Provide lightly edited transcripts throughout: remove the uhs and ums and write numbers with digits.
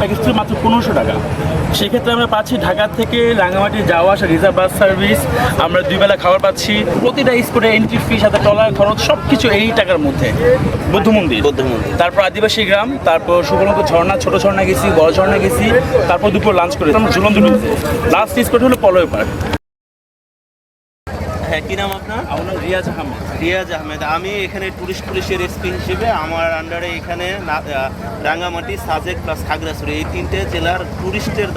Package ছিল মাত্র 1500 টাকা। সেক্ষেত্রে আমরা পাচ্ছি ঢাকা থেকে রাঙামাটি যাওয়া আসা রিজার্ভ বাস সার্ভিস, আমরা 2 বেলা খাবার পাচ্ছি, প্রতিটা স্পটে এন্ট্রি ফি সাথে টলার খরচ সব কিছু এই টাকার মধ্যে। বৌদ্ধ মন্দির, তারপর আদিবাসী গ্রাম, তারপর সুবর্ণপুর ঝর্ণা, ছোট ঝর্ণা গেছি, বড় ঝর্ণা গেছি, তারপর দুপুর লাঞ্চ করে আমরা ঝুলন দুলুতে। লাস্ট স্পট হলো পলয় পার্ক। হ্যাঁ, কী নাম আপনার? আমার নাম রিয়াজ আহমেদ। রিয়াজ আহমেদ। আমি এখানে ট্যুরিস্ট পুলিশের এসপি হিসেবে আমার আন্ডারে এখানে রাঙ্গামাটি, সাজেক প্লাস খাগড়াছড়ি এই 3টে জেলার ট্যুরিস্টের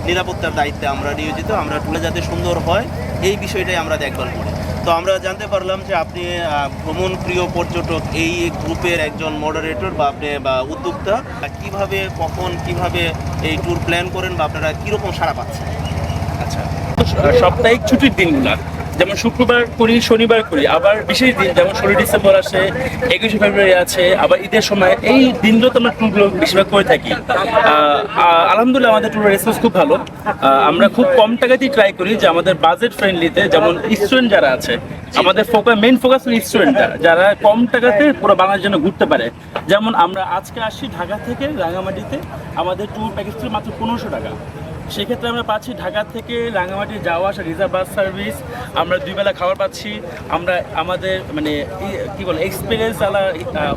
নিরাপত্তার দায়িত্বে আমরা নিয়োজিত। আমরা ট্যুরে যাতে সুন্দর হয় এই বিষয়টাই আমরা দেখভাল করি। তো আমরা জানতে পারলাম যে আপনি ভ্রমণ প্রিয় পর্যটক, এই গ্রুপের একজন মডারেটর বা আপনি বা উদ্যোক্তা। কিভাবে, কখন, কিভাবে এই ট্যুর প্ল্যান করেন বা আপনারা কীরকম সাড়া পাচ্ছেন? আচ্ছা, সাপ্তাহিক ছুটির দিনগুলো যেমন শুক্রবার করি, শনিবার করি, আবার বিশেষ দিন যেমন 16 ডিসেম্বর আছে, 21শে ফেব্রুয়ারি আছে, আবার ঈদের সময়, এই দিনগুলোতে আমরা ট্যুরগুলো বেশিরভাগ করে থাকি। আলহামদুলিল্লাহ আমাদের ট্যুরের রেসপন্স খুব ভালো। আমরা খুব কম টাকাতেই ট্রাই করি যে আমাদের বাজেট ফ্রেন্ডলিতে, যেমন স্টুডেন্ট যারা আছে, আমাদের মেইন ফোকাস হল স্টুডেন্টরা যারা কম টাকাতে পুরো বাংলার জন্য ঘুরতে পারে। যেমন আমরা আজকে আসছি ঢাকা থেকে রাঙামাটিতে, আমাদের ট্যুর প্যাকেজ ছিল মাত্র 1500 টাকা। সেক্ষেত্রে আমরা পাচ্ছি ঢাকা থেকে রাঙামাটি যাওয়া আসা রিজার্ভ বাস সার্ভিস, আমরা 2 বেলা খাবার পাচ্ছি, আমরা আমাদের মানে কী বলে এক্সপিরিয়েন্স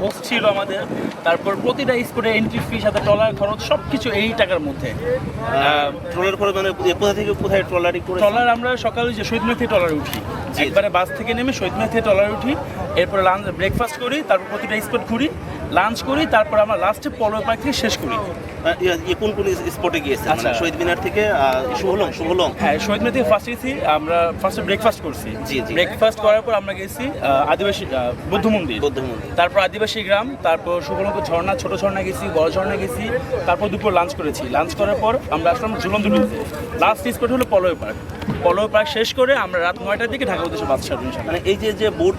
হোস্ট ছিল আমাদের, তারপর প্রতিটা স্পটে এন্ট্রি ফি সাথে টলার খরচ সব কিছু এই টাকার মধ্যে। ট্রলার করে মানে কোথা থেকে কোথায় ট্রলারিং করে? ট্রলার আমরা সকালে যে শহীদ মিনার থেকে ট্রলারে উঠি, একবারে বাস থেকে নেমে শহীদ মিনার থেকে ট্রলারে উঠি, এরপরে লাঞ্চ ব্রেকফাস্ট করি, তারপর প্রতিটা স্পট ঘুরি, লাঞ্চ করি, তারপর আমরা লাস্টে পলয় পার্ক থেকে শেষ করি। কোন কোন স্পটে গিয়েছেন? আচ্ছা, শহীদ মিনার থেকে শুভলং। হ্যাঁ, শহীদ মিনার থেকে ফার্স্ট গেছি, আমরা ফার্স্টে ব্রেকফাস্ট করছি। ব্রেকফাস্ট করার পর আমরা গেছি আদিবাসী বৌদ্ধ মন্দির, তারপর আদিবাসী গ্রাম, তারপর সুবর্ণপুর ঝর্ণা, ছোট ঝর্ণা গেছি, বড় ঝর্ণা গেছি, তারপর দুপুর লাঞ্চ করেছি। লাঞ্চ করার পর আমরা আসলাম ঝুলন দুলুতে। লাস্ট স্পট হলো পলয় পার্ক। পলয় পার্ক শেষ করে আমরা রাত 9টার দিকে ঢাকা উদ্দেশ্যে বাস ছাড়বো। মানে এই যে বুট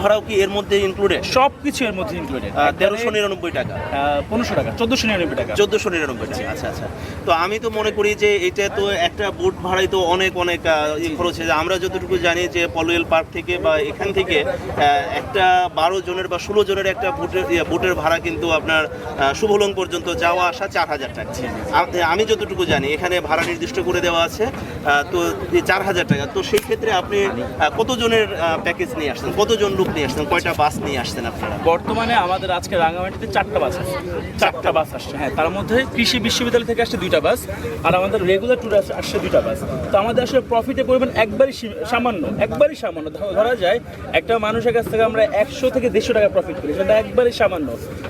ভাড়াও কি এর মধ্যে ইনক্লুডেড? সব কিছু এর মধ্যে ইনক্লুডেড। 1399 টাকা, 1500 টাকা, 1499 টাকা, 1499 টাকা। আচ্ছা আচ্ছা। তো আমি তো মনে করি যে এটা তো একটা বুট ভাড়াই তো অনেক খরচ হয়েছে। আমরা যতটুকু জানি যে পলয়েল পার্ক থেকে বা এখান থেকে একটা 12 জনের বা 16 জনের একটা বুটের ভাড়া কিন্তু আপনার শুভলং পর্যন্ত যাওয়া আসা 4000 টাকা। আমি যতটুকু জানি এখানে ভাড়া নির্দিষ্ট করে দেওয়া আছে, তো 4000 টাকা। তো সেই ক্ষেত্রে আপনি কতজনের প্যাকেজ নিয়ে আসছেন, কতজন লোক নিয়ে আসছেন, কয়টা বাস নিয়ে আসছেন আপনারা? বর্তমানে আমাদের আজকে রাঙামাটিতে 4টা বাস আছে, 4টা বাস আসছে। হ্যাঁ, তার মধ্যে কৃষি বিশ্ববিদ্যালয় থেকে আসছে 2টা বাস, আর আমাদের রেগুলার ট্যুর আসছে 2টা বাস। তো আমাদের আসলে প্রফিটের পরিমাণ একবারই সামান্য। ধরা যায় একটা মানুষের কাছ থেকে আমরা 100 থেকে 150 টাকা প্রফিট করি, সেটা একবারই সামান্য।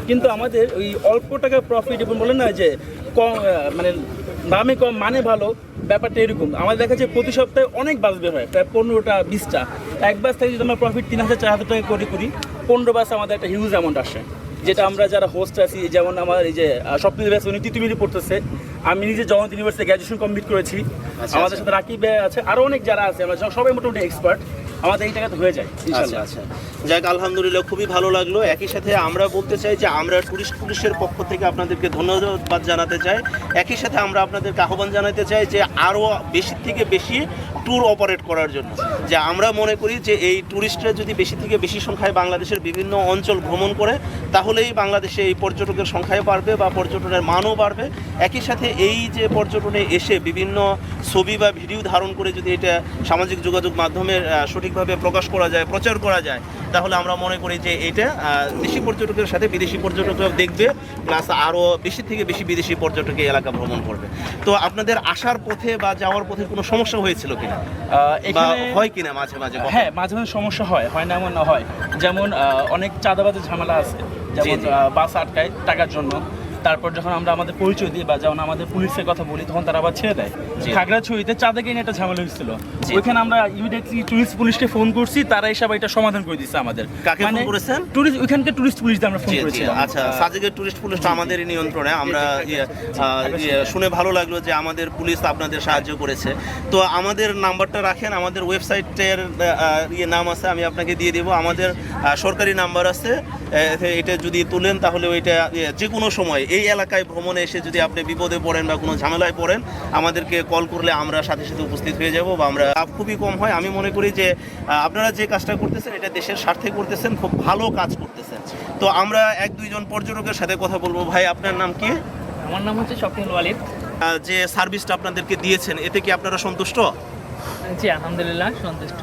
কিন্তু আমাদের ওই অল্প টাকা প্রফিট, এবং বলে না যে কম, মানে দামে কম মানে ভালো, ব্যাপারটা এরকম। আমাদের দেখা যায় প্রতি সপ্তাহে অনেক বাস বের হয়, প্রায় 15টা 20টা। এক বাস থেকে যদি আমরা প্রফিট 3000-4000 টাকা করি, 15 বাস আমাদের একটা হিউজ অ্যামাউন্ট আসে, যেটা আমরা যারা হোস্ট আছি, যেমন আমার এই যে স্বপ্নিল ব্যাস, উনি তিতুমিরে পড়তেছে, আমি নিজে জগন্নাথ ইউনিভার্সিটি গ্র্যাজুয়েশন কমপ্লিট করেছি, আমাদের সাথে রাকিব ভাই আছে, আরও অনেক যারা আছে, আমরা সবাই মোটামুটি এক্সপার্ট, আমাদের এই টাকাতে হয়ে যায় ইনশাআল্লাহ। আচ্ছা, যাক আলহামদুলিল্লাহ, খুবই ভালো লাগলো। একই সাথে আমরা বলতে চাই যে আমরা ট্যুরিস্ট পুলিশের পক্ষ থেকে আপনাদেরকে ধন্যবাদ জানাতে চাই। একই সাথে আমরা আপনাদেরকে আহ্বান জানাতে চাই যে আরও বেশি থেকে বেশি ট্যুর অপারেট করার জন্য। যে আমরা মনে করি যে এই ট্যুরিস্টরা যদি বেশি থেকে বেশি সংখ্যায় বাংলাদেশের বিভিন্ন অঞ্চল ভ্রমণ করে, তাহলেই বাংলাদেশে এই পর্যটকের সংখ্যাও বাড়বে বা পর্যটনের মানও বাড়বে। একই সাথে এই যে পর্যটনে এসে বিভিন্ন ছবি বা ভিডিও ধারণ করে যদি এটা সামাজিক যোগাযোগ মাধ্যমে সঠিকভাবে প্রকাশ করা যায়, প্রচার করা যায়, তাহলে আমরা মনে করি যে এটা দেশি পর্যটকের সাথে বিদেশি পর্যটকরাও দেখবে, প্লাস আরও বেশি থেকে বেশি বিদেশি পর্যটক এই এলাকা ভ্রমণ করবে। তো আপনাদের আসার পথে বা যাওয়ার পথে কোনো সমস্যা হয়েছিল কিনা, এখানে হয় কিনা মাঝে মাঝে? হ্যাঁ, মাঝে মাঝে সমস্যা হয় না এমন না হয়। যেমন অনেক চাঁদাবাজের ঝামেলা আছে, যেমন বাস আটকায় টাকার জন্য। তারপর যখন আমরা আমাদের পরিচয় দিই বা যখন আমাদের পুলিশের কথা বলি, তখন তারা আবার ছেড়ে দেয়। খাগড়াছড়িতে চাঁদাকে নিয়ে একটা ঝামেলা হয়েছিল, ওইখানে আমরা ইমিডিয়েটলি টুরিস্ট পুলিশকে ফোন করছি, তারা এসব এটা সমাধান করে দিচ্ছে আমাদের। কাকে ফোন করেছেন? ওইখানকার টুরিস্ট পুলিশ আমরা ফোন করেছি। আচ্ছা, সাজেকের টুরিস্ট পুলিশটা আমাদেরই নিয়ন্ত্রণে। আমরা শুনে ভালো লাগলো যে আমাদের পুলিশ আপনাদের সাহায্য করেছে। তো আমাদের নাম্বারটা রাখেন, আমাদের ওয়েবসাইটের নাম আছে, আমি আপনাকে দিয়ে দেবো। আমাদের সরকারি নাম্বার আছে, এটা যদি তুলেন তাহলে ওইটা যে কোনো সময় এই এলাকায় ভ্রমণে এসে যদি আপনি বিপদে পড়েন বা কোনো ঝামেলায় পড়েন, আমাদেরকে কল করলে আমরা সাথে সাথে উপস্থিত হয়ে যাব, বা আমরা খুবই কম হয়। আমি মনে করি যে আপনারা যে কাজটা করতেছেন এটা দেশের স্বার্থে করতেছেন, খুব ভালো কাজ করতেছেন। তো আমরা 1-2 জন পর্যটকের সাথে কথা বলবো। ভাই, আপনার নাম কি? আমার নাম হচ্ছে স্বপ্নিল ওয়ালিদ। যে সার্ভিসটা আপনাদেরকে দিয়েছেন এতে কি আপনারা সন্তুষ্ট? জি আলহামদুলিল্লাহ সন্তুষ্ট।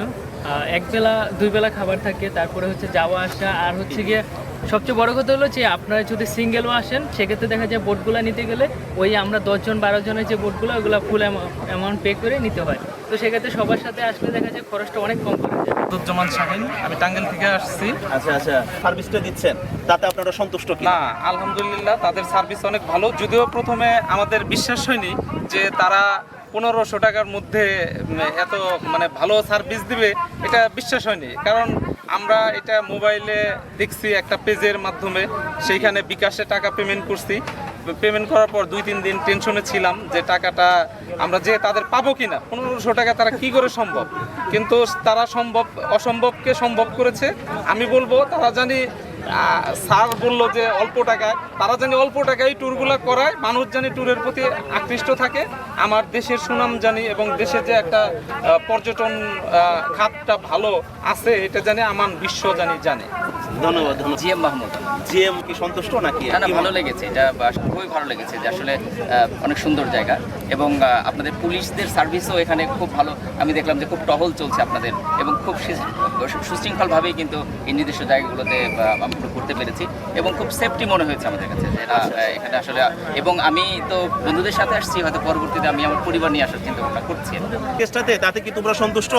এক বেলা দুই বেলা খাবার থাকে, তারপরে হচ্ছে যাওয়া আসা, আর হচ্ছে গিয়ে সবচেয়ে বড় কথা হলো যে আপনারা যদি সিঙ্গেলও আসেন সেক্ষেত্রে দেখা যায় বোটগুলো নিতে গেলে ওই আমরা 10 জন 12 জনের যে বোটগুলো ওগুলো ফুল অ্যামাউন্ট পে করে নিতে হয়। তো সেক্ষেত্রে সবার সাথে আসলে দেখা যায় খরচটা অনেক কম পড়ে যায়। জামান শাহিন, আমি টাঙ্গাইল থেকে আসছি। আচ্ছা, সার্ভিসটা দিচ্ছেন তাতে আপনারা সন্তুষ্ট কি? না, আলহামদুলিল্লাহ তাদের সার্ভিস অনেক ভালো। যদিও প্রথমে আমাদের বিশ্বাস হয়নি যে তারা 1500 টাকার মধ্যে এত ভালো সার্ভিস দিবে, এটা বিশ্বাস হয়নি। কারণ আমরা এটা মোবাইলে দেখছি একটা পেজের মাধ্যমে, সেইখানে বিকাশে টাকা পেমেন্ট করছি। পেমেন্ট করার পর 2-3 দিন টেনশনে ছিলাম যে টাকাটা আমরা যে তাদের পাবো কিনা। 1500 টাকা তারা কি করে সম্ভব, কিন্তু তারা অসম্ভবকে সম্ভব করেছে। আমি বলবো তারা জানি স্যার বললো যে অল্প টাকায়, তারা জানি অল্প টাকায় ট্যুরগুলো করায়, মানুষ জানি ট্যুরের প্রতি আকৃষ্ট থাকে। আমার দেশের সুনাম জানি এবং দেশে যে একটা পর্যটন খাতটা ভালো আছে এটা জানি আমার বিশ্ব জানে। ধন্যবাদ। জিএম মাহমুদ। জিএম কি সন্তুষ্ট নাকি? না, ভালো লেগেছে, এটা খুবই ভালো লেগেছে যে আসলে অনেক সুন্দর জায়গা, এবং আপনাদের পুলিশদের সার্ভিসও এখানে খুব ভালো। আমি দেখলাম যে খুব টহল চলছে আপনাদের, এবং খুব সুশৃঙ্খলভাবেই কিন্তু এই নির্দিষ্ট জায়গাগুলোতে আমরা ঘুরতে পেরেছি, এবং খুব সেফটি মনে হয়েছে আমাদের কাছে যে না এখানে আসলে। এবং আমি তো বন্ধুদের সাথে আসছি, হয়তো পরবর্তীতে আমি আমার পরিবার নিয়ে আসার চিন্তা ভাবনা করছি। কেসটাতে তাতে কি তোমরা সন্তুষ্ট?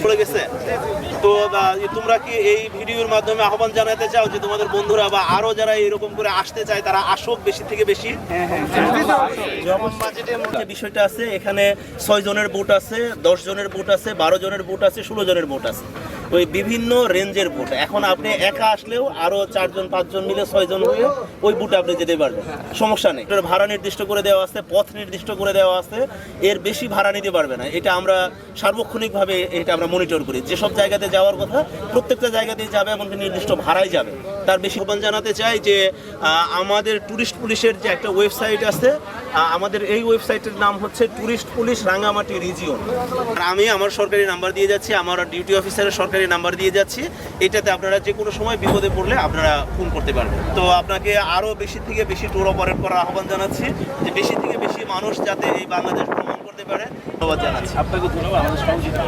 চলে গেছে তো তোমরা কি এই ভিডিওর মাধ্যমে আহ্বান জানাতে চাও যে তোমাদের বন্ধুরা বা আরো যারা এরকম করে আসতে চায় তারা আসুক বেশি থেকে বেশি? যেমন বাজেটের মধ্যে বিষয়টা আছে, এখানে 6 জনের বোট আছে, 10 জনের বোট আছে, 12 জনের বোট আছে, 16 জনের বোট আছে, ওই বিভিন্ন রেঞ্জের বোট। এখন আপনি একা আসলেও আরো 4 জন 5 জন মিলে 6 জন হয়ে ওই বুটে আপনি যেতে পারবেন, সমস্যা নেই। এটার ভাড়া নির্দিষ্ট করে দেওয়া আছে, পথ নির্দিষ্ট করে দেওয়া আছে, এর বেশি ভাড়া নিতে পারবে না। এটা আমরা সার্বক্ষণিকভাবে এটা আমরা মনিটর করি। যেসব জায়গাতে যাওয়ার কথা প্রত্যেকটা জায়গাতেই যাবে এবং নির্দিষ্ট ভাড়াই যাবে। তার বেশি আহ্বান জানাতে চাই যে আমাদের ট্যুরিস্ট পুলিশের যে একটা ওয়েবসাইট আছে, আমাদের এই ওয়েবসাইটের নাম হচ্ছে ট্যুরিস্ট পুলিশ রাঙ্গামাটি রিজিয়ন। আর আমি আমার সরকারি নাম্বার দিয়ে যাচ্ছি, আমার ডিউটি অফিসারের সরকারি নাম্বার দিয়ে যাচ্ছি। এটাতে আপনারা যে কোনো সময় বিপদে পড়লে আপনারা ফোন করতে পারবেন। তো আপনাকে আরও বেশি থেকে বেশি ট্যুর অপারেট করার আহ্বান জানাচ্ছি, যে বেশি থেকে বেশি মানুষ যাতে এই বাংলাদেশ ভ্রমণ করতে পারে। ধন্যবাদ জানাচ্ছি। আপনাকে ধন্যবাদ আমাদের সহযোগিতা।